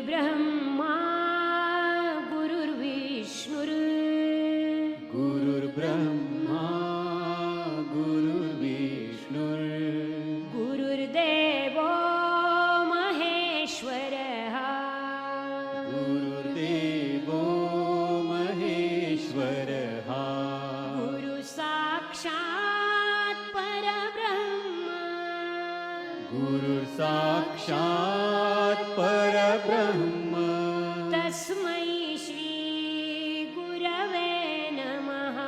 गुरुर्ब्रह्मा गुरुर्विष्णुर् गुरुर्ब्रह्मा गुरुर्विष्णुर् गुरुर्देवो महेश्वरः गुरुर्देवो महेश्वरः गुरु साक्षात् परब्रह्म गुरुर्साक्षात् परब्रह्म तस्मै श्री गुरवे नमः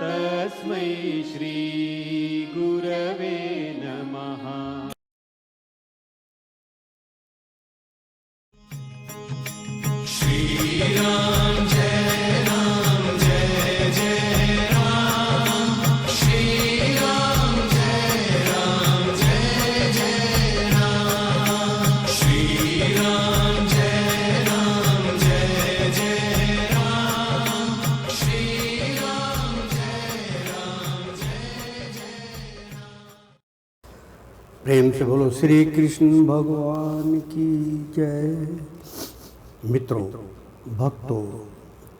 तस्मै श्री गुरवे नमः। प्रेम से बोलो श्री कृष्ण भगवान की जय। मित्रों, भक्तों,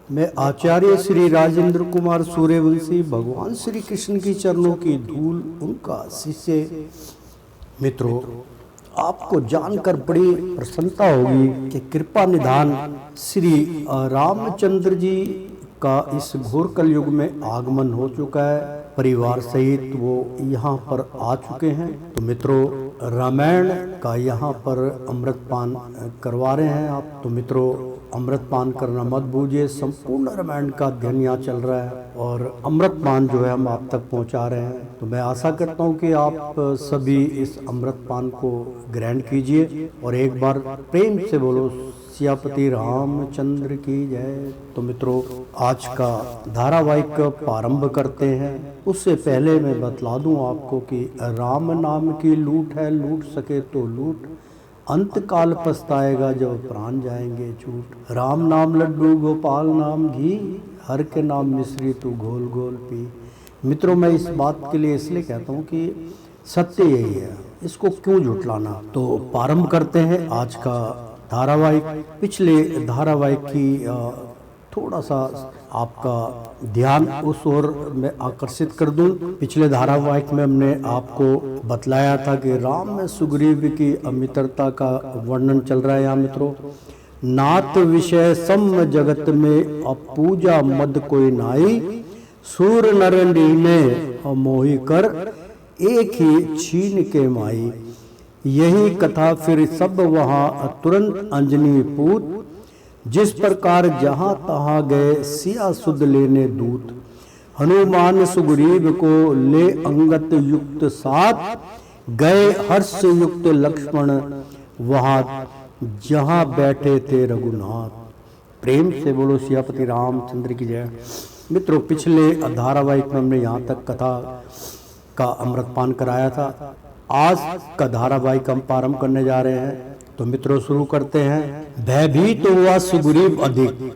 मैं आचार्य श्री राजेंद्र कुमार सूर्यवंशी भगवान श्री कृष्ण की चरणों की धूल उनका शिष्य। मित्रों, आपको जानकर बड़ी प्रसन्नता होगी कि कृपा निधान श्री रामचंद्र जी का इस घोर कलयुग में आगमन हो चुका है। परिवार सहित वो यहाँ पर आ चुके हैं। तो मित्रों, रामायण का यहाँ पर अमृतपान करवा रहे हैं आप। तो मित्रों, अमृतपान करना मत भूलिए। संपूर्ण रामायण का अध्ययन यहाँ चल रहा है और अमृतपान जो है हम आप तक पहुँचा रहे हैं। तो मैं आशा करता हूँ कि आप सभी इस अमृतपान को ग्रहण कीजिए और एक बार प्रेम से बोलो सियापति रामचंद्र की जय। तो मित्रों, आज का धारावाहिक प्रारंभ करते हैं। उससे पहले मैं बतला दूं आपको कि राम नाम की लूट है, लूट सके तो लूट, अंत काल पछताएगा जब प्राण जाएंगे छूट। राम नाम लड्डू गोपाल नाम घी, हर के नाम मिश्री तू घोल घोल पी। मित्रों, मैं इस बात के लिए इसलिए कहता हूँ कि सत्य यही है, इसको क्यों झुठलाना। तो प्रारंभ करते हैं आज का धारावाहिक। पिछले धारावाहिक की थोड़ा सा आपका ध्यान उस ओर में आकर्षित कर दूं। पिछले धारावाहिक में हमने आपको बतलाया था कि राम में सुग्रीव की मित्रता का वर्णन चल रहा है। यहाँ मित्रों, नाथ विषय सम जगत में पूजा मद कोई नाई, सूर नर ने मोहि कर एक ही छीन के माई। यही कथा फिर सब वहाँ तुरंत अंजनी पूत, जिस प्रकार जहाँ तहाँ गए सिया सुध लेने दूत। हनुमान सुग्रीव को ले अंगत युक्त साथ, गए हर्ष युक्त लक्ष्मण वहाँ जहाँ बैठे थे रघुनाथ। प्रेम से बोलो सियापति रामचंद्र की जय। मित्रों, पिछले धारावाहिक में हमने यहाँ तक कथा का अमृतपान कराया था। आज का धारावाहिक हम प्रारंभ करने जा रहे हैं। तो मित्रों, शुरू करते हैं। भयभीत तो हुआ सुग्रीव अधिक।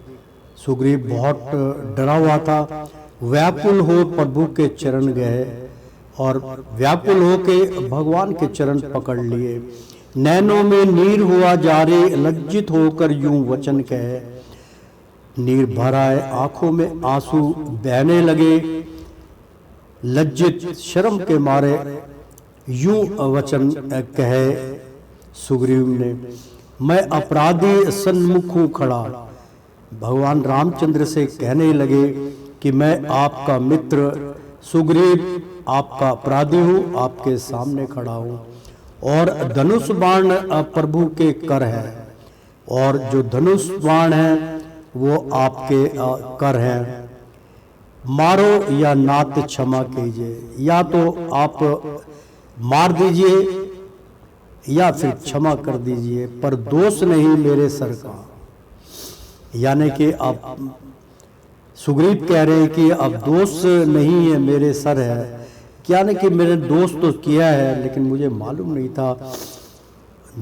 सुग्रीव बहुत डरा हुआ था। व्याकुल हो प्रभु के चरण गए और व्याकुल हो के भगवान के चरण पकड़ लिए। नैनों में नीर हुआ जारे, लज्जित होकर यूं वचन कहे। नीर भर आए, आंखों में आंसू बहने लगे। लज्जित शर्म के मारे यूं वचन कहे सुग्रीव ने, मैं अपराधी सन्मुख हूँ खड़ा। भगवान रामचंद्र से कहने लगे कि मैं आपका मित्र सुग्रीव, आपका अपराधी हूँ, आपके सामने खड़ा हूँ और धनुष बाण प्रभु के कर है और जो धनुष बाण है वो आपके कर है। मारो या नाथ क्षमा कीजिए, या तो आप मार दीजिए या फिर क्षमा कर दीजिए, पर दोष नहीं मेरे सर का। यानी कि आप सुग्रीव कह रहे हैं कि अब दोष नहीं है, मेरे सर है। यानी कि मैंने दोष तो किया है लेकिन मुझे मालूम नहीं था,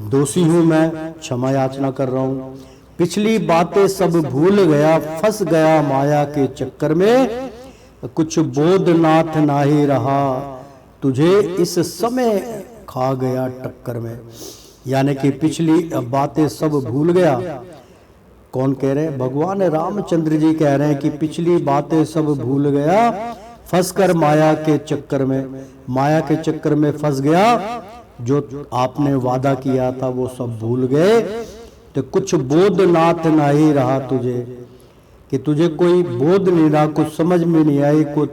दोषी हूं मैं, क्षमा याचना कर रहा हूं। पिछली बातें सब भूल गया, फंस गया माया के चक्कर में, कुछ बोध नाथ ना ही रहा, तुझे इस समय खा गया टक्कर में। यानी कि पिछली बातें सब भूल गया। कौन कह रहे हैं? भगवान रामचंद्र जी कह रहे हैं कि पिछली बातें सब भूल गया, फंसकर माया के चक्कर में फंस गया। जो आपने वादा किया था वो सब भूल गए, तो कुछ बोध नाथ नहीं रहा तुझे, कि तुझे कोई बोध नहीं रहा, कुछ समझ में नहीं आई, कुछ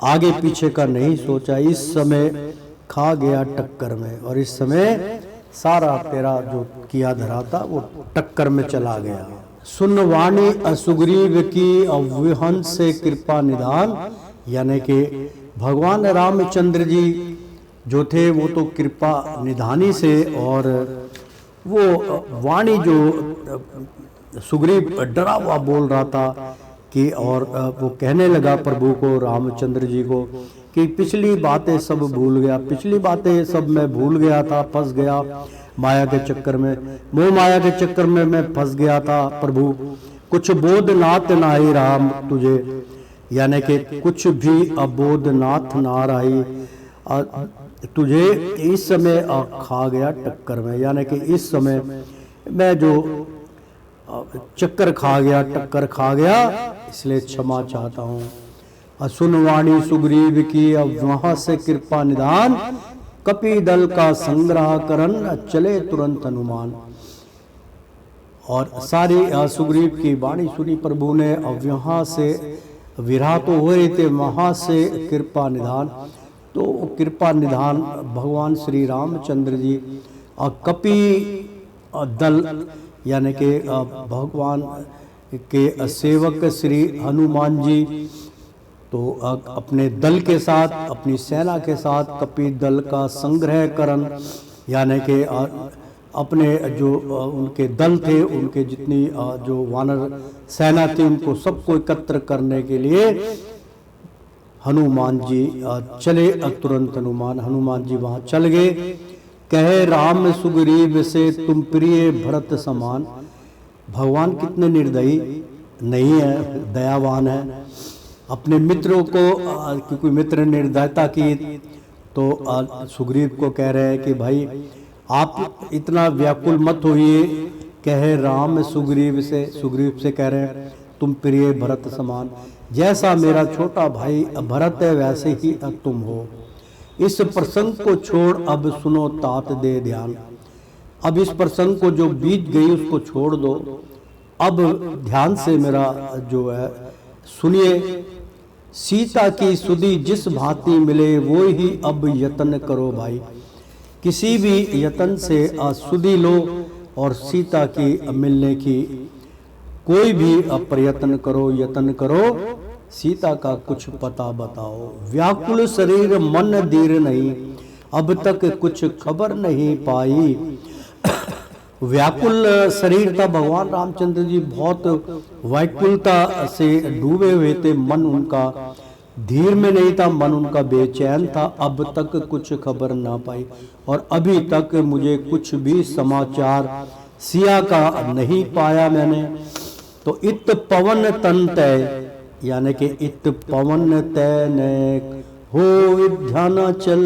आगे पीछे का नहीं सोचा। इस समय खा गया टक्कर में, और इस समय सारा तेरा जो किया धरा था वो टक्कर में चला गया। सुन वाणी असुग्रीव की अविहन से कृपा निधान, यानी कि भगवान रामचंद्र जी जो थे वो तो कृपा निधानी से, और वो वाणी जो सुग्रीव डरा हुआ बोल रहा था कि, और वो कहने लगा प्रभु को, रामचंद्र जी को, कि पिछली बातें सब भूल गया, पिछली बातें सब मैं भूल गया था, फंस गया माया के चक्कर में, मोह माया के चक्कर में मैं फंस गया था प्रभु। कुछ बोध नाथ ना ही रहा तुझे, यानी कि कुछ भी अबोध नाथ ना रही तुझे, इस समय खा गया टक्कर में, यानी कि इस समय मैं जो चक्कर खा गया, टक्कर खा गया, इसलिए क्षमा चाहता हूँ। सुनवाणी सुग्रीव की अब वहां से कृपा निधान, कपि दल का संग्रह करन चले तुरंत हनुमान। और सारी सुग्रीव की वाणी सुनी प्रभु ने। अब यहाँ से विरह तो हो रहे थे, वहां से कृपा निधान, तो कृपा निधान भगवान श्री रामचंद्र जी कपि दल, यानी कि भगवान के सेवक श्री हनुमान जी तो अपने दल के साथ, अपनी सेना के साथ कपि दल का संग्रह करन, यानी कि अपने जो उनके दल थे, उनके जितनी जो वानर सेना थी, उनको सबको एकत्र करने के लिए हनुमान जी चले। तुरंत हनुमान जी वहां चल गए। कहे राम सुग्रीव से तुम प्रिय भरत समान। भगवान कितने निर्दयी नहीं है, दयावान है। अपने मित्रों को, कोई मित्र निर्दयता की तो सुग्रीव को कह रहे हैं कि भाई आप इतना व्याकुल मत होइए। कहे राम सुग्रीव से कह रहे हैं तुम प्रिय भरत समान, जैसा मेरा छोटा भाई भरत है वैसे ही तुम हो। इस प्रसंग को छोड़ अब सुनो तात दे ध्यान। अब इस प्रसंग को जो बीत गई उसको छोड़ दो, अब ध्यान से मेरा जो है सुनिए। सीता की सुधि जिस भांति मिले वो ही अब यत्न करो भाई। किसी भी यत्न से सुधि लो और सीता की मिलने की कोई भी प्रयत्न करो, यत्न करो, सीता का कुछ पता बताओ। व्याकुल शरीर मन धीर नहीं, अब तक कुछ खबर नहीं पाई। व्याकुल शरीर था भगवान रामचंद्र जी, बहुत व्याकुलता से डूबे हुए थे। मन उनका धीर में नहीं था, मन उनका बेचैन था। अब तक कुछ खबर ना पाई, और अभी तक मुझे कुछ भी समाचार सिया का नहीं पाया मैंने। तो इत पवन तन तय, यानी कि इत पवन तय ने हो विद्यानाचल,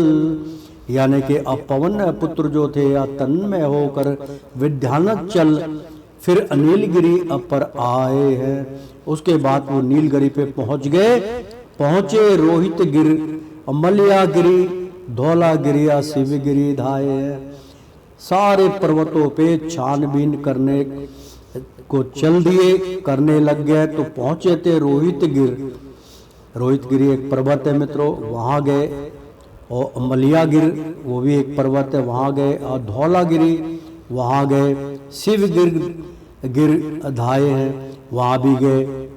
यानी कि अब पवन पुत्र जो थे या तन में होकर विद्यानाचल फिर नीलगिरी पर आए हैं। उसके बाद वो नीलगिरी पे पहुंच गए। पहुंचे रोहित गिर, मलिया गिरी, धौला गिरिया, शिवगिरी धाये हैं। सारे पर्वतों पे छानबीन करने को चल दिए, करने लग गए। तो पहुंचे थे रोहित गिर। रोहित गिरी एक पर्वत है मित्रों, वहां गए। और मलिया गिर वो भी एक पर्वत है, वहां गए। और धौला गिरी वहां गए। शिव गिर धाये हैं, वहां भी गए।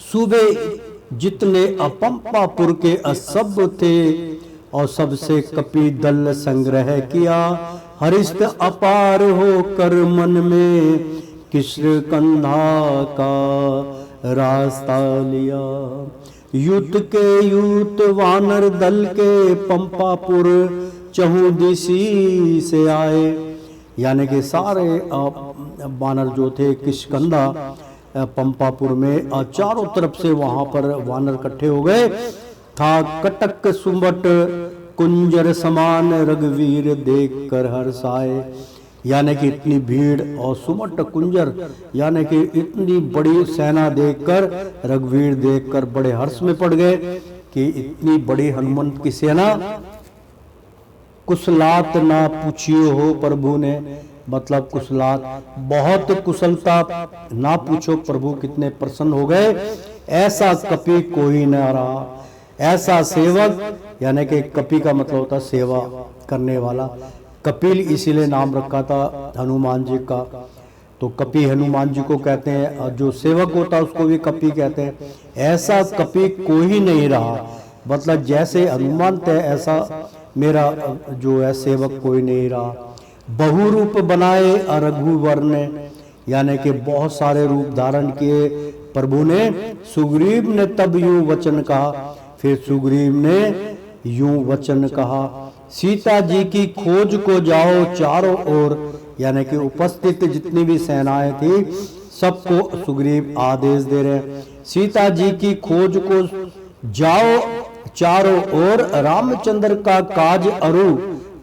सुबह जितने पंपापुर के सब थे और सबसे कपि दल संग्रह किया। हरिष्ट अपार होकर मन में किश्र कंधा का रास्ता लिया। यूत के यूत वानर दल के पंपापुर चहु दिशी से आए, यानी कि सारे वानर जो थे किष्कंधा पंपापुर में चारों तरफ से वहां पर वानर इकट्ठे हो गए। था कटक सुमट कुंजर समान रघुवीर देख कर हर्षाए, यानी कि इतनी भीड़ और सुमट कुंजर यानी कि इतनी बड़ी सेना देखकर रघुवीर देखकर बड़े हर्ष में पड़ गए कि इतनी बड़ी हनुमंत की सेना, कुशलात ना पूछियो हो प्रभु ने, मतलब कुशलात बहुत कुशलता ना पूछो प्रभु कितने प्रसन्न हो गए, ऐसा कपि कोई न रहा, ऐसा सेवक, यानी कि कपि का मतलब होता सेवा करने वाला, कपिल इसीलिए नाम रखा था हनुमान जी का, तो कपि हनुमान जी को कहते हैं, और जो सेवक होता है उसको भी कपि कहते हैं। ऐसा कपि कोई नहीं रहा, मतलब जैसे हनुमंत है ऐसा मेरा जो है सेवक कोई नहीं रहा। बहुरूप बनाए रघुवर ने, यानी कि बहुत सारे रूप धारण किए प्रभु ने। सुग्रीव ने तब यूं वचन कहा, फिर सुग्रीव ने यूं वचन कहा, सीता जी की खोज को जाओ चारों ओर, यानी कि उपस्थित जितनी भी सेनाएं थी सबको सुग्रीव आदेश दे रहे हैं, सीता जी की खोज को जाओ चारों ओर, रामचंद्र का काज अरु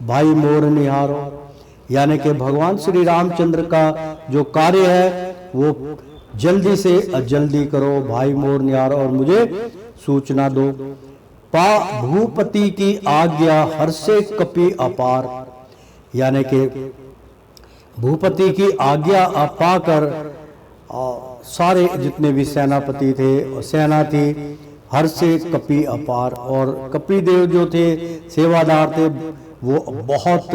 भाई मोर निहारो, यानी कि भगवान श्री रामचंद्र का जो कार्य है वो जल्दी से जल्दी करो भाई मोर निहारो और मुझे सूचना दो। पा भूपति की आज्ञा हर्षे कपि अपार, यानी कि भूपति की आज्ञा पाकर सारे जितने भी सेनापति थे सेना थी हर्षे कपि अपार, और कपि देव जो थे सेवादार थे वो बहुत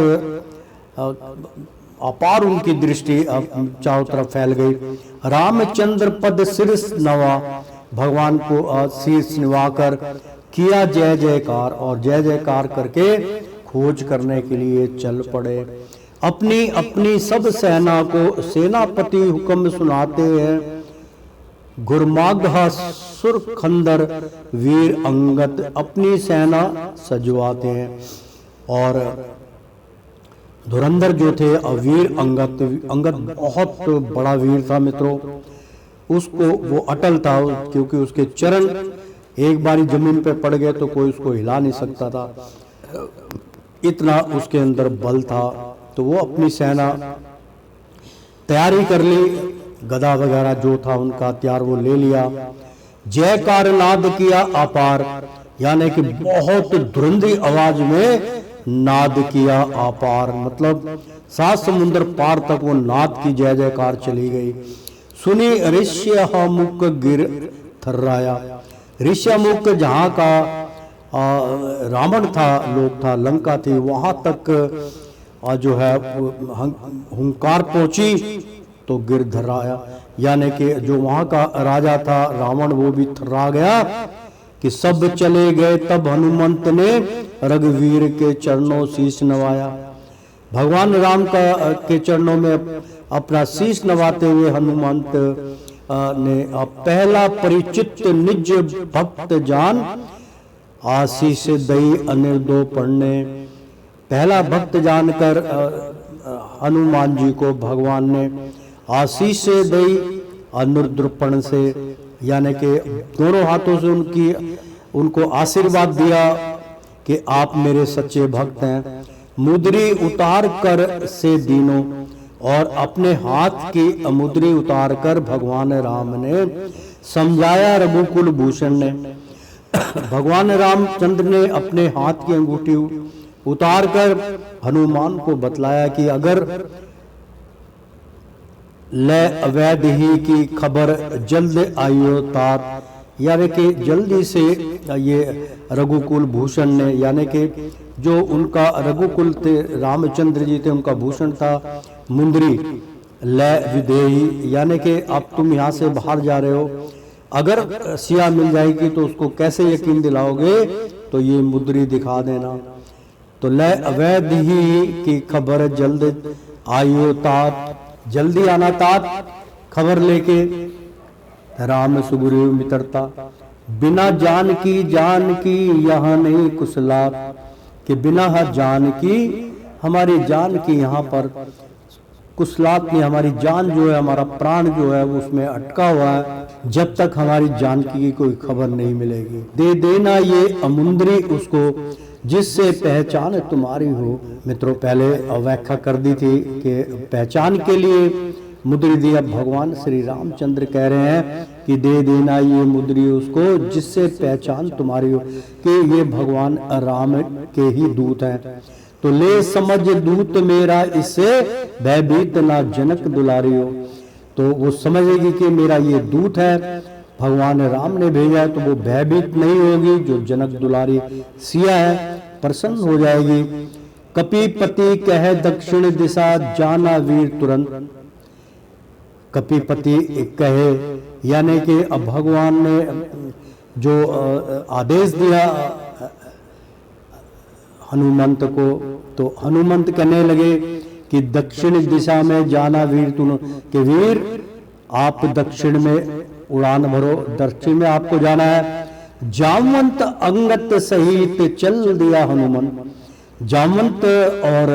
अपार उनकी दृष्टि चारों तरफ फैल गई। रामचंद्र पद शीर्ष नवा, भगवान को शीर्ष निवाकर किया जय जयकार, और जय जयकार करके खोज करने के लिए चल पड़े। अपनी अपनी सब सेना को सेनापति हुक्म सुनाते हैं, गुरमागहा सुरखंदर वीर अंगद अपनी सेना सजवाते हैं। और धुरंधर जो थे वीर अंगद बहुत बड़ा वीर था मित्रों, उसको वो अटल था क्योंकि उसके चरण एक बारी जमीन पे पड़ गए तो कोई उसको हिला नहीं सकता था, इतना उसके अंदर बल था। तो वो अपनी सेना तैयारी कर ली, गदा वगैरह जो था उनका हथियार वो ले लिया, जयकार नाद किया अपार, यानी कि बहुत धुरंधी आवाज में नाद किया अपार, मतलब 7 समुद्र पार तक वो नाद की जय जयकार चली गई। सुनी ऋष्यमुख गिर थर्राया, ऋष्यमुख जहाँ का रावण था लोग था लंका थी वहां तक जो है हुंकार पहुंची तो गिर धर्राया, यानी कि जो वहां का राजा था रावण वो भी थर्रा गया कि सब चले गए। तब हनुमंत ने रघुवीर के चरणों शीश नवाया, भगवान राम का के चरणों में अपना शीश नवाते हुए हनुमंत ने पहला परिचित निज भक्त जान आशीष दई अनिर्दो पढ़ने, पहला भक्त जानकर हनुमान जी को भगवान ने आशीष से दई अनुद्रपण से, यानी कि दोनों हाथों से उनको आशीर्वाद दिया कि आप मेरे सच्चे भक्त हैं। मुद्री उतार कर से दीनों, और अपने हाथ की मुद्री उतार कर भगवान राम ने समझाया रघुकुल भूषण ने, भगवान रामचंद्र ने अपने हाथ की अंगूठी उतार कर हनुमान को बतलाया कि अगर ले अवैध ही की खबर जल्द आयो तात, यानी कि जल्दी से ये रघुकुल भूषण ने, यानी कि जो उनका रघुकुल थे रामचंद्र जी थे उनका भूषण था मुंदरी ले विदेही, यानी कि अब तुम यहाँ से बाहर जा रहे हो अगर सिया मिल जाएगी तो उसको कैसे यकीन दिलाओगे, तो ये मुद्री दिखा देना। तो ले अवैध ही की खबर जल्द आयो तात, जल्दी आना तात खबर लेके। राम सुग्रीव मित्रता बिना जान की यहाँ नहीं कुशलात, कि बिना जान की हमारी जान की यहाँ पर कुशलात नहीं, हमारी जान जो है हमारा प्राण जो है वो उसमें अटका हुआ है जब तक हमारी जानकी की कोई खबर नहीं मिलेगी। दे देना ये अमुंदरी उसको जिससे पहचान तुम्हारी हो। मित्रों, पहले व्याख्या कर दी थी कि पहचान के लिए मुद्री दी। अब भगवान श्री रामचंद्र कह रहे हैं कि दे देना ये मुद्री उसको जिससे पहचान तुम्हारी हो कि ये भगवान राम के ही दूत हैं। तो ले समझ दूत मेरा, इससे भयभीत ना जनक दुलारी हो। तो वो समझेगी कि मेरा ये दूत है, भगवान राम ने भेजा है, तो वो भयभीत नहीं होगी। जो जनक दुलारी सिया है प्रसन्न हो जाएगी। कपिपति कहे दक्षिण दिशा, जाना वीर तुरंत। कपिपति कहे यानी कि अब भगवान ने जो आदेश दिया हनुमंत को, तो हनुमंत कहने लगे कि दक्षिण दिशा में जाना वीर तुम, कि वीर आप दक्षिण में उड़ान भरो, दक्षिण में आपको जाना है। जामवंत अंगत सहित चल दिया हनुमंत। जामवंत और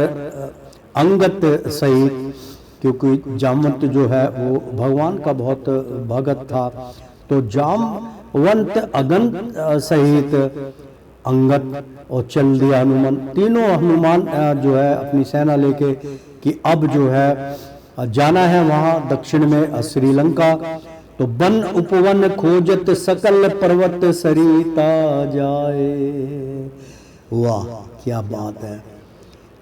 अंगत सहित, क्योंकि जामवंत जो है वो भगवान का बहुत भगत था, तो जामवंत अगंत सहित अंगत और चल दिया हनुमान। तीनों हनुमान जो है अपनी सेना लेके कि अब जो है जाना है वहां दक्षिण में श्रीलंका। तो वन उपवन खोजत सकल पर्वत सरिता जाए। वाह क्या बात है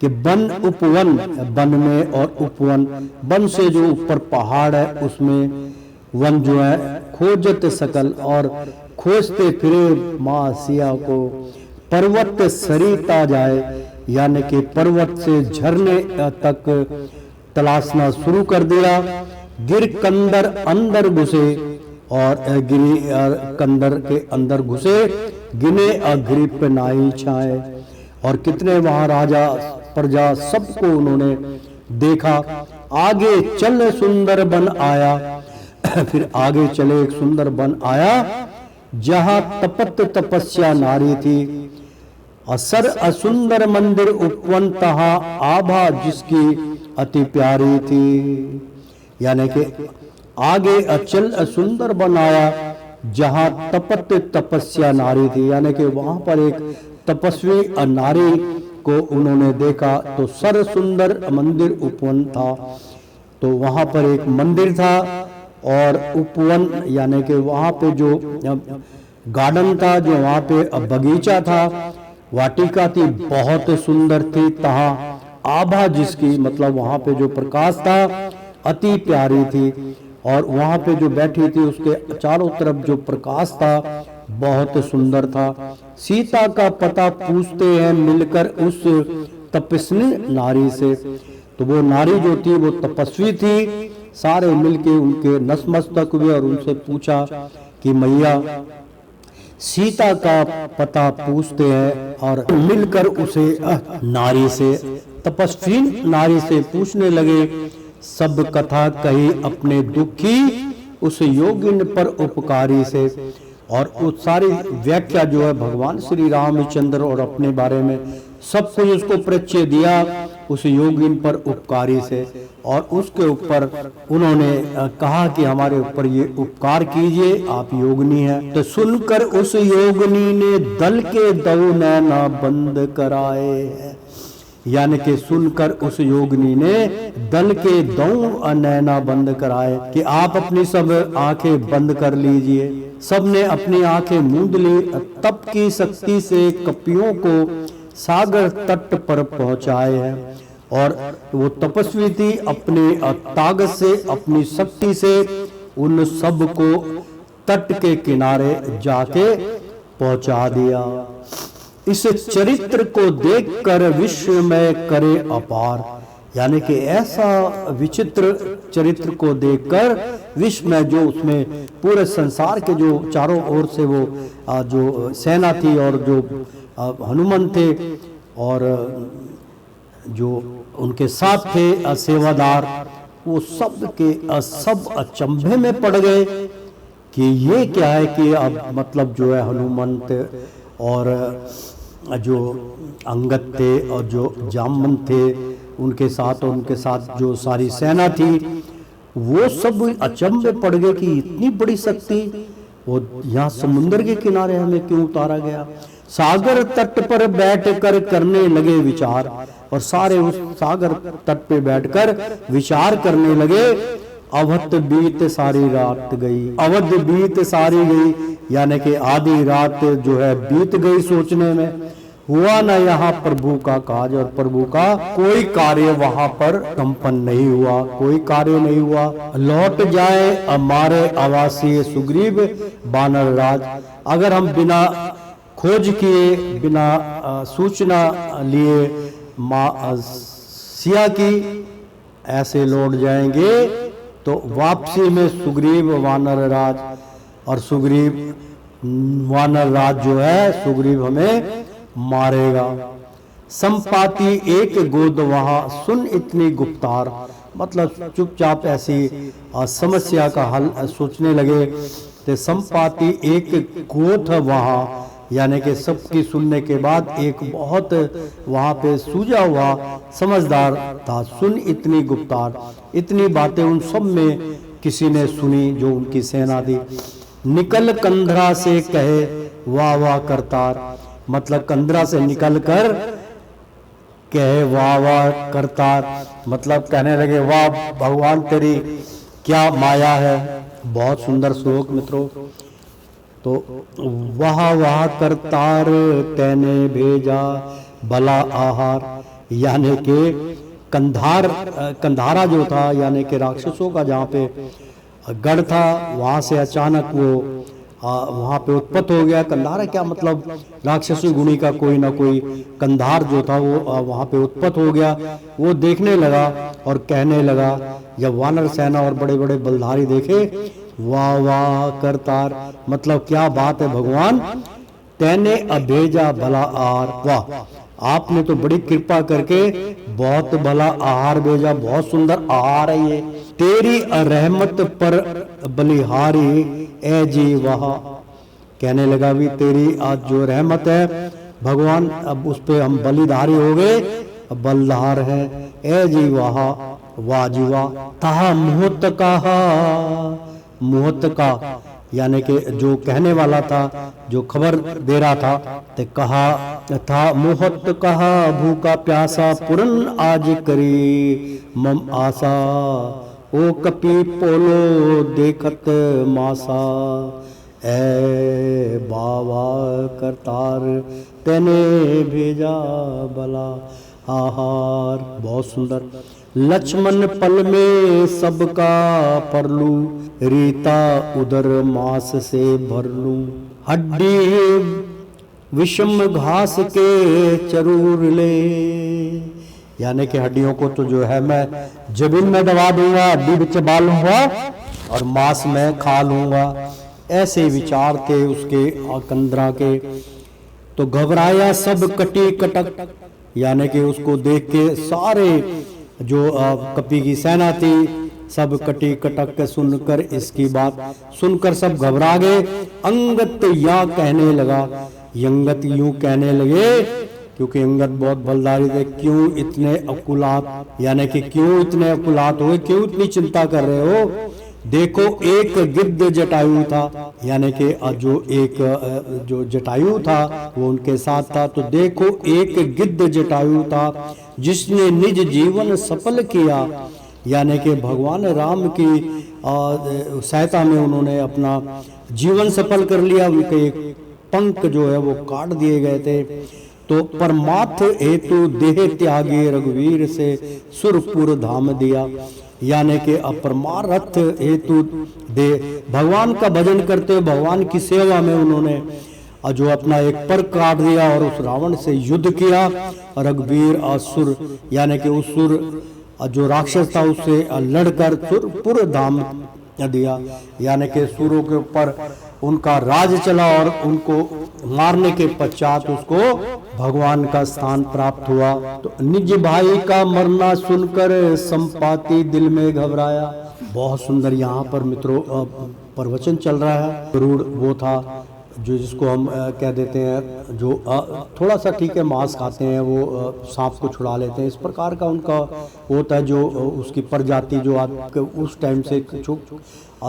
कि वन उपवन, वन में और उपवन, वन से जो ऊपर पहाड़ है उसमें वन जो है खोजत सकल, और खोजते फिरे माँ सिया को पर्वत सरिता जाए, यानी कि पर्वत से झरने तक तलाशना शुरू कर दिया। गिर कंदर अंदर घुसे, और गिरी कंदर के अंदर घुसे, गिने अग्रिप नाई छाए। और कितने वहां राजा प्रजा सबको उन्होंने देखा। आगे चल सुंदर बन आया। फिर आगे चले एक सुंदर बन आया जहां तपत तपस्या नारी थी। असर असुंदर मंदिर उपवन, तहा आभा जिसकी अति प्यारी थी। यानी कि आगे अचल सुंदर बनाया जहां तपत तपस्या नारी थी, यानी कि वहां पर एक तपस्वी नारी को उन्होंने देखा। तो सर सुंदर मंदिर उपवन था, तो वहां पर एक मंदिर था और उपवन यानी कि वहां पे जो गार्डन था, जो वहां पे बगीचा था, वाटिका थी, बहुत सुंदर थी। तहा आभा जिसकी, मतलब वहां पे जो प्रकाश था अति प्यारी थी, और वहां पे जो बैठी थी उसके चारों तरफ जो प्रकाश था बहुत सुंदर था। सीता का पता पूछते हैं मिलकर उस तपस्वी नारी से। तो वो नारी जो थी वो तपस्वी थी। सारे मिलके उनके नतमस्तक हुए और उनसे पूछा कि मैया सीता का पता पूछते हैं, और मिलकर उसे नारी से, तपस्वी नारी से पूछने लगे। सब कथा कही अपने दुखी उस योगिन पर उपकारी से। और वो सारी व्याख्या जो है भगवान श्री रामचंद्र और अपने बारे में सब कुछ उसको परिचय दिया उस योगिन पर उपकारी से। और उसके ऊपर उन्होंने कहा कि हमारे ऊपर ये उपकार कीजिए, आप योगिनी हैं। तो सुनकर उस योगिनी ने दल के दो नैना बंद कराए। यानी कि सुनकर उस योगिनी ने दल के दो नैना बंद कराए कि आप अपनी सब आंखें बंद कर लीजिए। सबने अपनी आंखें मूंद ली। तप की शक्ति से कपियों को सागर तट पर पहुंचाए हैं। और वो तपस्वी थी, अपने ताकत से, अपनी शक्ति से उन सब को तट के किनारे जाके पहुंचा दिया। इस चरित्र को देखकर विश्व में करे अपार। यानी कि ऐसा विचित्र चरित्र को देखकर विश्व में, जो उसमें पूरे संसार के जो चारों ओर से वो जो सेना थी और जो हनुमान थे और जो उनके साथ थे सेवादार, वो सब के सब अचंभे में पड़ गए कि ये क्या है कि अब मतलब जो है हनुमंत और जो अंगद थे और जो जामवंत थे उनके साथ, और उनके साथ जो सारी सेना थी, वो सब अचंभे पड़ गए कि इतनी बड़ी शक्ति वो यहाँ समुद्र के किनारे हमें क्यों उतारा गया। सागर तट पर बैठकर करने लगे विचार, और सारे उस सागर तट पे बैठकर विचार करने लगे। अवध बीत सारी रात गई, अवध बीत सारी गई, यानी कि आधी रात जो है बीत गई सोचने में। हुआ ना यहाँ प्रभु का काज, और प्रभु का कोई कार्य वहां पर संपन्न नहीं हुआ, कोई कार्य नहीं हुआ। लौट जाए हमारे आवासीय सुग्रीव बानर राज। अगर हम बिना खोज किए, बिना सूचना लिए सिया की ऐसे लौट जाएंगे तो वापसी में सुग्रीव वानर राज, और सुग्रीव वानर राज जो है सुग्रीव हमें मारेगा। संपाति एक गोद वहां सुन इतनी गुप्तार, मतलब चुपचाप ऐसी समस्या का हल सोचने लगे। तो संपाति एक गोद वहां, यानी कि सबकी सुनने के बाद एक बहुत वहां पे सूझा हुआ समझदार था। सुन इतनी गुप्तार, इतनी बातें उन सब में किसी ने सुनी जो उनकी सेना थी। निकल कंधरा से कहे वाह वाह करतार, मतलब कंधरा से निकल कर कहे वाह वाह करतार, मतलब कहने लगे वाह भगवान तेरी क्या माया है। बहुत सुंदर श्लोक मित्रों। तो वाह वाह करतार तैने भेजा भला आहार, यानी कि कंधारा जो था, यानी कि राक्षसों का जहाँ पे गढ़ था, वहां से अचानक वो वहां पे उत्पत्त हो गया। कंधार क्या मतलब राक्षसी गुणी का कोई ना कोई कंधार जो था वो वहां पे उत्पत्त हो गया। वो देखने लगा और कहने लगा, जब वानर सेना और बड़े बड़े बलधारी देखे, वाह वाह करतार, मतलब क्या बात है भगवान, तैने अभेजा भला आहार, वाह आपने तो बड़ी कृपा करके बहुत भला आहार भेजा, बहुत सुंदर आहार है ये। तेरी रहमत पर बलिहारी ए जी वहा, कहने लगा भी तेरी आज जो रहमत है भगवान, अब उस पे हम बलिधारी हो गए, बलधार है। ए जी वहा, वाह जी वाह। तहा मुहत कहा, मुहत का यानी कि जो कहने वाला था, जो खबर दे रहा था, ते कहा था मुहत कहा भूखा प्यासा पुरन आज करी मम आशा, ओ कपि पोलो देखत मासा, ए बाबा करतार तेने भेजा भला आहार। बहुत सुंदर। लक्ष्मण पल में सबका परलू, रीता उदर मास से भरलू, हड्डी विषम घास के चरूर ले, यानी कि हड्डियों को तो जो है मैं जमीन में दबा दूंगा, हड्डी में चबा लूंगा और मांस में खा लूंगा। ऐसे विचार थे उसके कंदरा के। तो घबराया सब कटी कटक, यानी कि उसको देख के सारे जो कपि की सेना थी सब कटी कटक के सुनकर, इसकी बात सुनकर सब घबरा गए। अंगत या कहने लगा, यंगत यूं कहने लगे, क्योंकि अंगत बहुत बलदारी थे, क्यों इतने अकुलात, यानी कि क्यों इतने अकुलात हुए, क्यों इतनी चिंता कर रहे हो। देखो एक गिद्ध जटायु था, यानी कि जो एक जो जटायु था वो उनके साथ था। तो देखो एक गिद्ध जटायु था जिसने निज जीवन सफल किया, यानी कि भगवान राम की सहायता में उन्होंने अपना जीवन सफल कर लिया। उनके एक पंख जो है वो काट दिए गए थे। तो परमार्थ हेतु देह त्यागी रघुवीर से सुरपुर धाम दिया, यानी कि अपरमार्थ हेतु दे भगवान का भजन करते हुए भगवान की सेवा में उन्होंने जो अपना एक पर काट दिया और उस रावण से युद्ध किया। रघुवीर असुर, यानी कि उस सुर जो राक्षस था उससे लड़कर सुरपुर धाम दिया, यानी कि सुरों के ऊपर उनका राज चला और उनको मारने के पश्चात उसको भगवान का स्थान प्राप्त हुआ। तो निज भाई का मरना सुनकर संपाति दिल में घबराया। बहुत सुंदर यहाँ पर मित्रों प्रवचन चल रहा है। गरुड़ वो था जो जिसको हम कह देते हैं, जो थोड़ा सा ठीक है मांस खाते हैं, वो सांप को छुड़ा लेते हैं, इस प्रकार का उनका होता है। जो उसकी प्रजाति जो आप उस टाइम से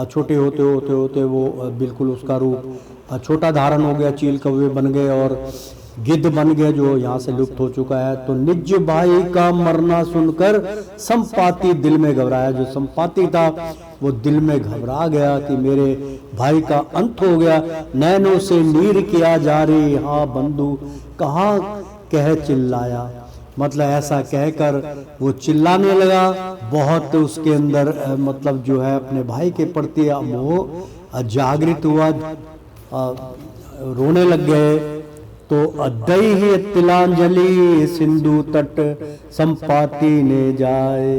छोटे होते वो बिल्कुल उसका रूप छोटा धारण हो गया, चील कौवे बन गए और गिद्ध बन गए, जो यहाँ से लुप्त हो चुका है। तो निज भाई का मरना सुनकर संपाति दिल में घबराया। जो संपाति था वो दिल में घबरा गया कि मेरे भाई का अंत हो गया। नैनों से नीर किया जारी, हाँ बंधु कहाँ कह चिल्लाया। मतलब ऐसा कहकर वो चिल्लाने लगा। बहुत उसके अंदर मतलब जो है अपने भाई के प्रति मोह जागृत हुआ, रोने लग गए। तो अदई तिलांजलि सिंधु तट संपाति ने जाए,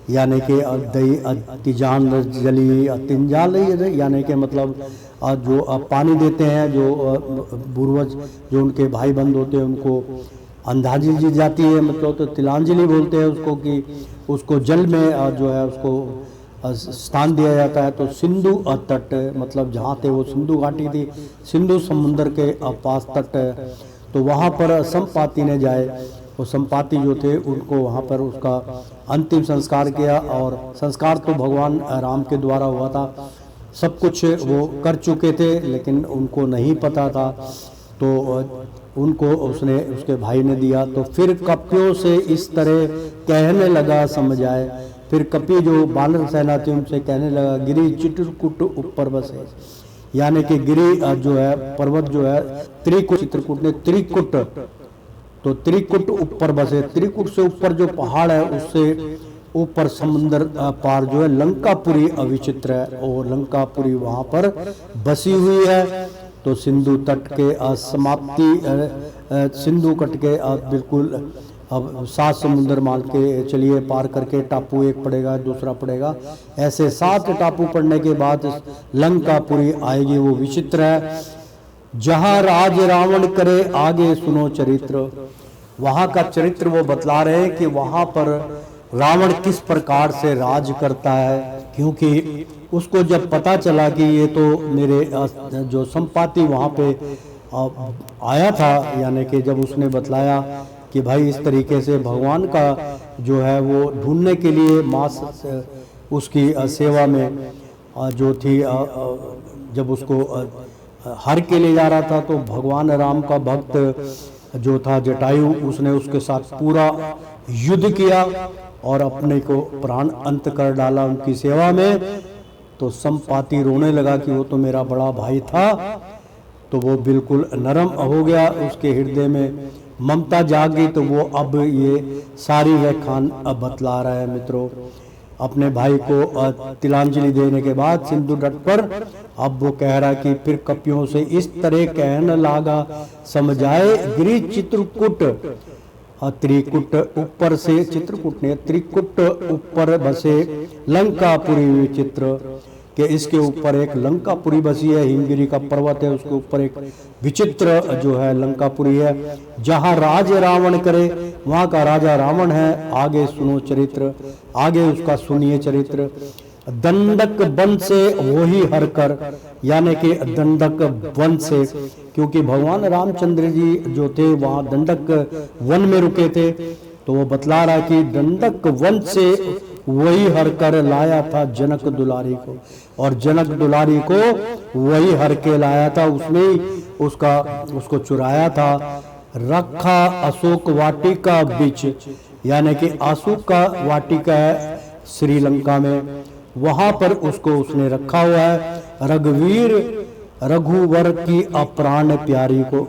यानी कि अदई तिजांजलि तिंजाली, यानी कि मतलब जो पानी देते हैं, जो पूर्वज जो उनके भाई बंद होते हैं उनको अंधाजी दी जाती है, मतलब तो तिलांजलि बोलते हैं उसको, कि उसको जल में जो है उसको स्थान दिया जाता है। तो सिंधु तट मतलब जहाँ थे वो सिंधु घाटी थी, सिंधु समुद्र के पास तट है। तो वहाँ पर संपाति ने जाए, वो संपाति जो थे उनको वहाँ पर उसका अंतिम संस्कार किया। और संस्कार तो भगवान राम के द्वारा हुआ था, सब कुछ वो कर चुके थे, लेकिन उनको नहीं पता था। तो उनको उसने उसके भाई ने दिया। तो फिर कपियों से इस तरह कहने लगा समझाए। फिर कपि जो बानर सेना थी उनसे कहने लगा, गिरी चित्रकूट ऊपर बसे, यानी कि गिरी जो है पर्वत जो है त्रिकुट, चित्रकूट ने त्रिकुट, तो त्रिकुट ऊपर बसे। त्रिकुट से ऊपर जो पहाड़ है उससे ऊपर समुद्र पार जो है लंकापुरी अविचित्र है, और लंकापुरी वहाँ पर बसी हुई है। तो सिंधु तट के समाप्ति, सिंधु तट के बिल्कुल अब 7 समुद्र मान के चलिए पार करके टापू एक पड़ेगा, दूसरा पड़ेगा, ऐसे 7 टापू पड़ने के बाद लंकापुरी आएगी। वो विचित्र है, जहाँ राज रावण करे आगे सुनो चरित्र। वहाँ का चरित्र वो बतला रहे हैं कि वहाँ पर रावण किस प्रकार से राज करता है, क्योंकि उसको जब पता चला कि ये तो मेरे जो संपाति वहाँ पे आया था, यानी कि जब उसने बतलाया कि भाई इस तरीके से भगवान का जो है वो ढूंढने के लिए मास उसकी सेवा में जो थी, जब उसको हर के ले जा रहा था, तो भगवान राम का भक्त जो था जटायु, उसने उसके साथ पूरा युद्ध किया और अपने को प्राण अंत कर डाला उनकी सेवा में। तो संपाति रोने लगा कि वो तो मेरा बड़ा भाई था। तो वो बिल्कुल नरम हो गया, उसके हृदय में ममता जाग गई। तो वो अब ये सारी व्याख्यान अब बतला रहा है मित्रों, अपने भाई को तिलांजलि देने के बाद सिंधु तट पर अब वो कह रहा कि फिर कपियों से इस तरह कहने लगा समझाए, गिरी चित्रकूट त्रिकुट ऊपर से, चित्रकूट ने त्रिकुट ऊपर बसे लंकापुरी विचित्र, कि इसके ऊपर एक लंकापुरी बसी है, हिमगिरी का पर्वत है, उसके ऊपर एक विचित्र जो है लंकापुरी है। जहाँ राज रावण करे वहाँ का राजा रावण है। आगे सुनो चरित्र, आगे उसका सुनिए चरित्र। दंडक वन से वही हर कर, यानी कि दंडक वन से, क्योंकि भगवान रामचंद्र जी जो थे वहाँ दंडक वन में रुके थे। तो वो बतला रहा कि दंडक वन से वही हर कर लाया था जनक दुलारी को, और जनक दुलारी को वही हर के लाया था, उसने उसको चुराया था। रखा अशोक वाटिका बीच, यानी कि अशोक का वाटिका है श्रीलंका में, वहां पर उसको उसने रखा हुआ है। रघुवीर रघुवर की अप्राण प्यारी को,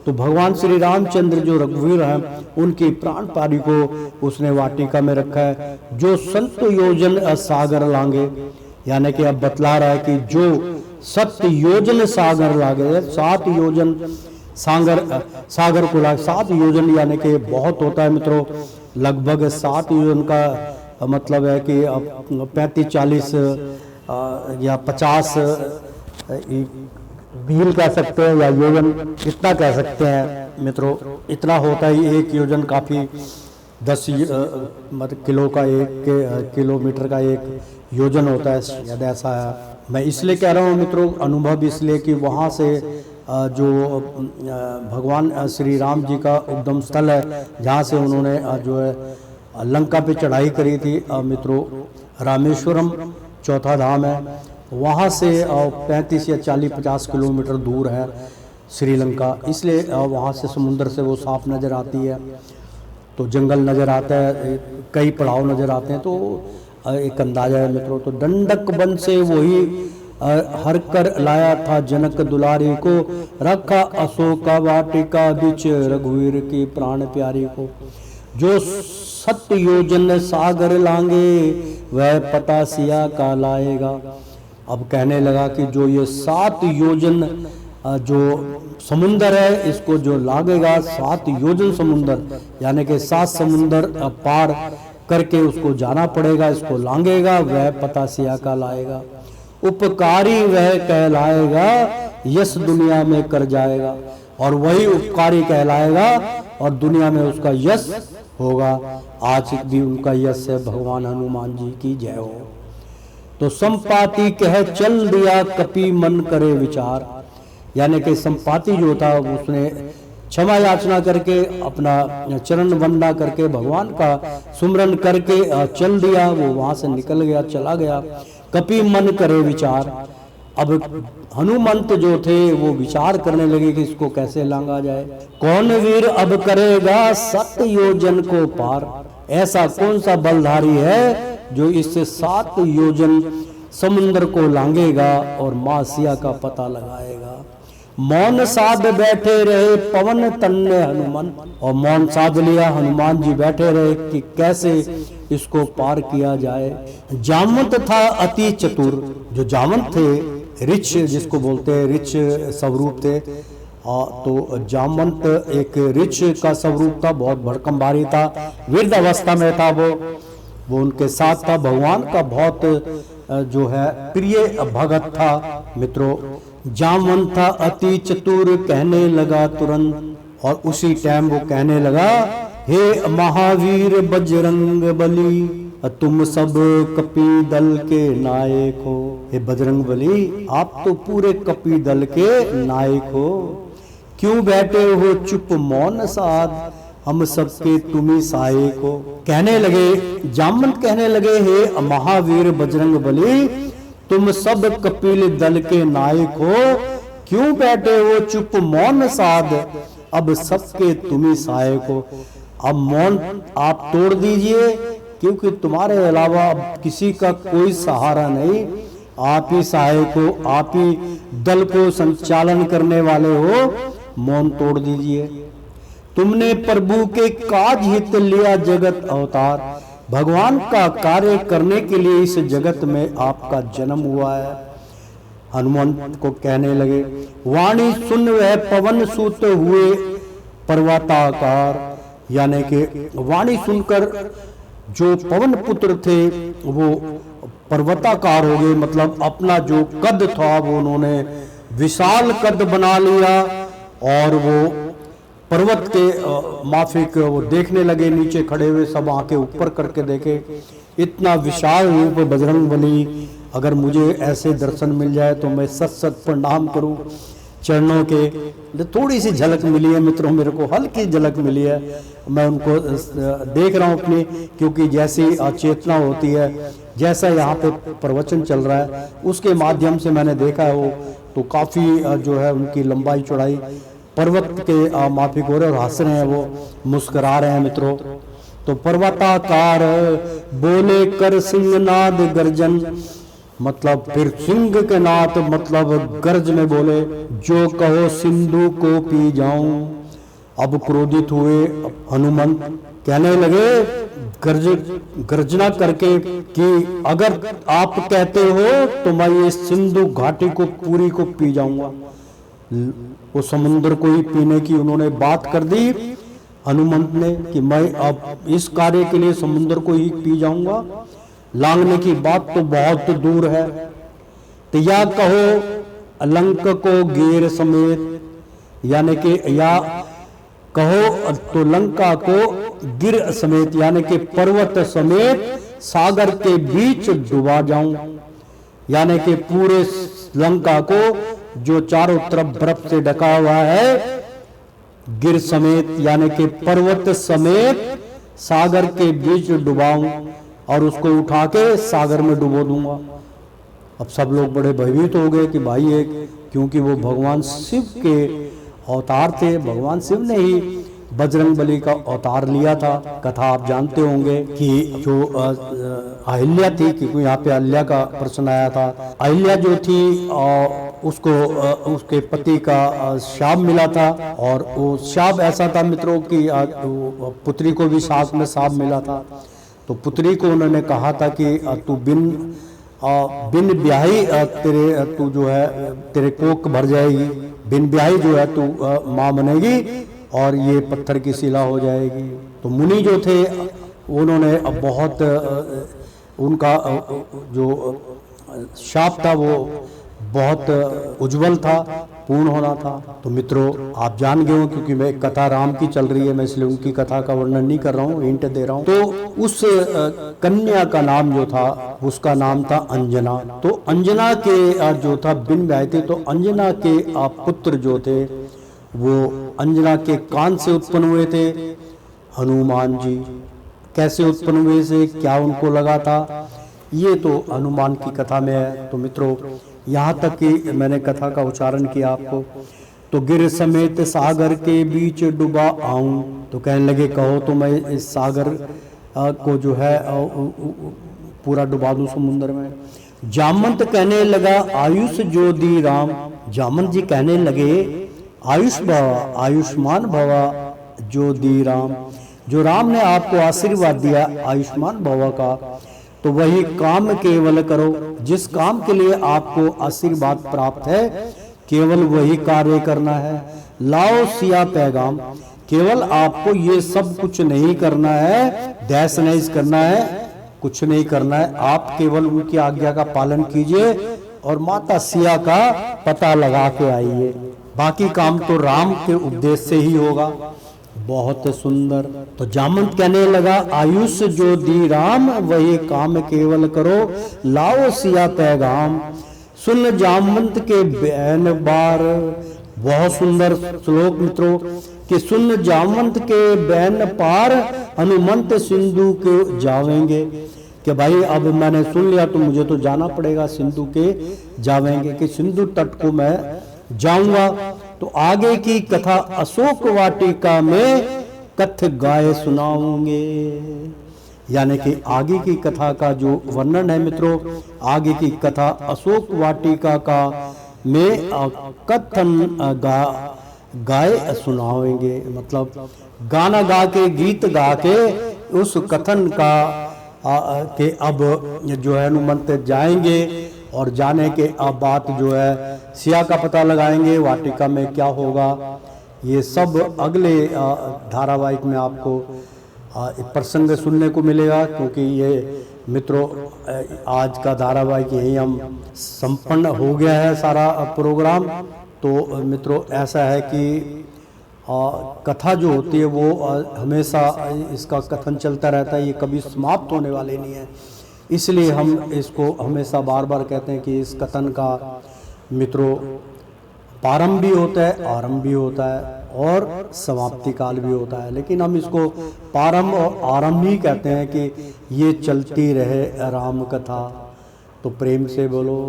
तो भगवान श्री रामचंद्र जो रघुवीर हैं उनकी प्राण प्यारी को उसने वाटिका में रखा है। जो संत योजन सागर लांगे, यानी कि अब बतला रहा है कि जो 7 योजन सागर लागे, 7 योजन सागर को लागे। 7 योजन यानी कि बहुत होता है मित्रों, लगभग 7 योजन का मतलब है कि 35-40 या 50 मील कह सकते हैं, या योजन इतना कह सकते हैं मित्रों, इतना होता है। एक योजन काफ़ी 10 मतलब किलो का, 1 किलोमीटर का 1 योजन होता है, शायद ऐसा है। मैं इसलिए कह रहा हूँ मित्रों, अनुभव इसलिए कि वहाँ से जो भगवान श्री राम जी का उद्गम स्थल है, जहाँ से उन्होंने जो है लंका पे चढ़ाई करी थी मित्रों, रामेश्वरम चौथा धाम है, वहाँ से 35 या 40-50 किलोमीटर दूर है श्रीलंका, इसलिए वहाँ से समुद्र से वो साफ नज़र आती है। तो जंगल नज़र आता है, कई पड़ाव नज़र आते हैं, तो एक अंदाजा है मित्रों। तो दंडक वन से वही हर कर लाया था जनक दुलारी को, रखा अशोका वाटिका बिच रघुवीर की प्राण प्यारी को। जो 7 योजन सागर लांगे वह पता सिया का लाएगा। अब कहने लगा कि जो ये 7 योजन जो समुंदर है, इसको जो लागेगा 7 योजन समुंदर, यानी कि 7 समुंदर पार करके उसको जाना पड़ेगा, इसको लांगेगा वह पता सिया का लाएगा। उपकारी वह कहलाएगा, यश दुनिया में कर जाएगा, और वही उपकारी कहलाएगा और दुनिया में उसका यश होगा। आज भी उनका यश है, भगवान हनुमान जी की जय हो। तो संपाति कह चल दिया कपि मन करे विचार, यानी कि संपाति जो था उसने क्षमा याचना करके अपना चरण वंदना करके भगवान का सुमरन करके चल दिया, वो वहां से निकल गया, चला गया। कपि मन करे विचार, अब हनुमंत जो थे वो विचार करने लगे कि इसको कैसे लांगा जाए। कौन वीर अब करेगा 7 योजन को पार, ऐसा कौन सा बलधारी है जो इससे 7 योजन समुद्र को लांगेगा और मां सिया का पता लगाएगा। मौन साध बैठे रहे पवन तन्ने हनुमान, और मौन साध लिया, हनुमान जी बैठे रहे कि कैसे इसको पार किया जाए। जामवंत था अति चतुर, जो जामवंत थे रिच जिसको बोलते हैं, रिच स्वरूप थे। तो जामवंत एक रिच का स्वरूप था, बहुत भड़कम था, वृद्ध अवस्था में था वो उनके साथ था। भगवान का बहुत जो है प्रिय भगत था मित्रों। जामवंत था अति चतुर, कहने लगा तुरंत, और उसी टाइम वो कहने लगा, हे महावीर बजरंग बली, तुम सब कपि दल के नायक हो। हे बजरंग बली, आप तो पूरे कपि दल के नायक हो, क्यों बैठे हो चुप मौन साध, हम सबके तुम ही सहायक हो। कहने लगे, जामवंत कहने लगे, हे महावीर बजरंग बली, तुम सब कपिल दल के नायक हो, क्यों बैठे हो चुप मौन साध, अब सबके तुम ही सहायक हो। अब मौन आप तोड़ दीजिए, क्योंकि तुम्हारे अलावा अब किसी का कोई सहारा नहीं, आप ही सहायक हो, आप ही दल को संचालन करने वाले हो, मौन तोड़ दीजिए। तुमने प्रभु के काज हित लिया जगत अवतार, भगवान का कार्य करने के लिए इस जगत में आपका जन्म हुआ है। हनुमंत को कहने लगे, वाणी सुन वह पवन सूत हुए पर्वताकार, यानी कि वाणी सुनकर जो पवन पुत्र थे वो पर्वताकार हो गए, मतलब अपना जो कद था वो उन्होंने विशाल कद बना लिया, और वो पर्वत के माफिक वो देखने लगे, नीचे खड़े हुए सब आंखें ऊपर करके देखे, इतना विशाल रूप बजरंग बली, अगर मुझे ऐसे दर्शन मिल जाए तो मैं सत सत प्रणाम करूं चरणों के। थोड़ी सी झलक मिली है मित्रों, मेरे को हल्की झलक मिली है, मैं उनको देख रहा हूं अपनी, क्योंकि जैसी चेतना होती है, जैसा यहाँ पे प्रवचन चल रहा है उसके माध्यम से मैंने देखा है, वो तो काफी जो है उनकी लंबाई चौड़ाई पर्वत के माफिक हो रहे और हंस रहे हैं, वो मुस्कुरा रहे हैं मित्रों। तो पर्वताकार बोले कर सिंहनाद गर्जन, मतलब फिर सिंह के नाथ मतलब गर्ज में बोले, जो कहो सिंधु को पी जाऊं। अब क्रोधित हुए हनुमंत, कहने लगे गर्जना करके कि अगर आप कहते हो तो मैं ये सिंधु घाटी को पूरी को पी जाऊंगा। वो समुद्र को ही पीने की उन्होंने बात कर दी हनुमंत ने, कि मैं अब इस कार्य के लिए समुद्र को ही पी जाऊंगा। लांगने की बात तो बहुत दूर है, तो या कहो अलंक को घेर समेत, यानी कि या कहो तो लंका को गिर समेत, यानी कि पर्वत समेत सागर के बीच डुबा जाऊं, यानी कि पूरे लंका को जो चारों तरफ बर्फ से ढका हुआ है, गिर समेत यानी कि पर्वत समेत सागर के बीच डुबाऊं और उसको उठा के सागर में डुबो दूंगा। अब सब लोग बड़े भयभीत हो गए कि भाई एक, क्योंकि वो भगवान शिव के अवतार थे, भगवान शिव ने ही बजरंग बली का अवतार लिया था। कथा आप जानते होंगे कि जो अहिल्या थी, क्योंकि यहाँ पे अहिल्या का प्रश्न आया था, अहिल्या जो थी उसको उसके पति का शाप मिला था, और वो शाप ऐसा था मित्रों कि पुत्री को भी साथ में शाप मिला था। तो पुत्री को उन्होंने कहा था कि तू बिन ब्याही तू जो है तेरे कोख भर जाएगी, बिन ब्याही जो है तू माँ बनेगी और ये पत्थर की शिला हो जाएगी। तो मुनि जो थे उन्होंने बहुत उनका जो शाप था वो बहुत उज्जवल था, पूर्ण होना था। तो मित्रों आप जान गए हो, क्योंकि मैं कथा राम की चल रही है, मैं इसलिए उनकी कथा का वर्णन नहीं कर रहा हूँ, हिंट दे रहा हूँ। तो उस कन्या का नाम जो था उसका नाम था अंजना। तो अंजना के जो था बिन ब्याह थे, तो अंजना के पुत्र जो थे वो अंजना के कान से उत्पन्न हुए थे हनुमान जी। कैसे उत्पन्न हुए से क्या उनको लगा था, ये तो हनुमान की कथा में है। तो मित्रों यहाँ तक कि मैंने कथा का उच्चारण किया आपको। तो गिर समेत सागर के बीच डूबा आऊं, तो कहने लगे कहो तो मैं इस सागर को जो है पूरा डुबा दूं समुद्र में। जामंत कहने लगा आयुष जो दी राम, जामंत जी कहने लगे आयुष भवा, आयुष्मान भवा जो दी राम, जो राम ने आपको आशीर्वाद दिया आयुष्मान भवा का, तो वही काम केवल करो। जिस काम के लिए आपको आशीर्वाद प्राप्त है केवल वही कार्य करना है। लाओ सिया पैगाम, केवल आपको ये सब कुछ नहीं करना है, दैस नहीं करना है, कुछ नहीं करना है, आप केवल उनकी आज्ञा का पालन कीजिए और माता सिया का पता लगा के आइए। बाकी काम तो राम के उपदेश से ही होगा। बहुत सुंदर। तो जामंत कहने लगा आयुष जो दी राम वही काम केवल करो, लाओ सिया पैगाम। सुन जामंत के बैन बार, बहुत सुंदर श्लोक मित्रों, कि सुन जामंत के बैन पार हनुमंत सिंधु के जावेंगे। कि भाई अब मैंने सुन लिया तो मुझे तो जाना पड़ेगा, सिंधु के जावेंगे, कि सिंधु तट को मैं जाऊंगा। तो आगे की कथा अशोक वाटिका में कथ गाए सुनाऊंगे, यानी कि आगे की कथा का जो वर्णन है मित्रों, आगे की कथा अशोक वाटिका का में कथन गाए सुनाएंगे, मतलब गाना गा के गीत गा के उस कथन का के अब जो है हनुमंत जाएंगे और जाने के अब बात जो है सिया का पता लगाएंगे, वाटिका में क्या होगा, ये सब अगले धारावाहिक में आपको प्रसंग सुनने को मिलेगा। क्योंकि ये मित्रों आज का धारावाहिक यही हम संपन्न हो गया है सारा प्रोग्राम। तो मित्रों ऐसा है कि कथा जो होती है वो हमेशा इसका कथन चलता रहता है, ये कभी समाप्त होने वाले नहीं है। इसलिए हम इसको हमेशा बार बार कहते हैं कि इस कथन का मित्रों प्रारंभ भी होता है, आरंभ भी होता है और समाप्ति काल भी होता है, लेकिन हम इसको प्रारंभ और आरंभ ही कहते हैं कि ये चलती रहे राम कथा। तो प्रेम से बोलो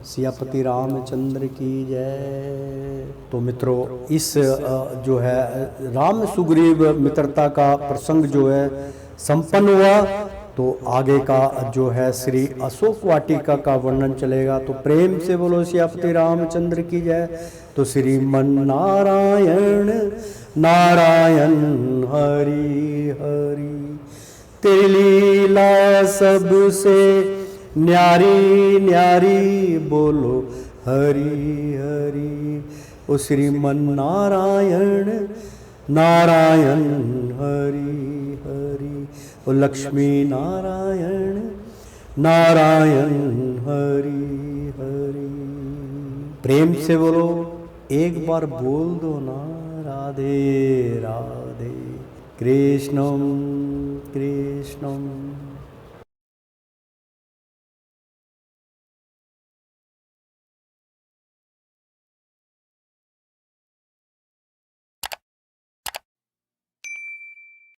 सियापति रामचंद्र की जय। तो मित्रों इस जो है राम सुग्रीव मित्रता का प्रसंग जो है संपन्न हुआ। तो आगे का जो है श्री अशोक वाटिका का वर्णन चलेगा। तो प्रेम से बोलो सियापति रामचंद्र की जय। तो श्रीमन नारायण नारायण हरि हरि, तेरी लीला सबसे न्यारी न्यारी, बोलो हरि हरि। ओ श्रीमन नारायण नारायण हरि हरि, ओ लक्ष्मी नारायण नारायण हरि हरि। प्रेम से बोलो, एक बार बोल दो ना राधे राधे। कृष्णम कृष्णम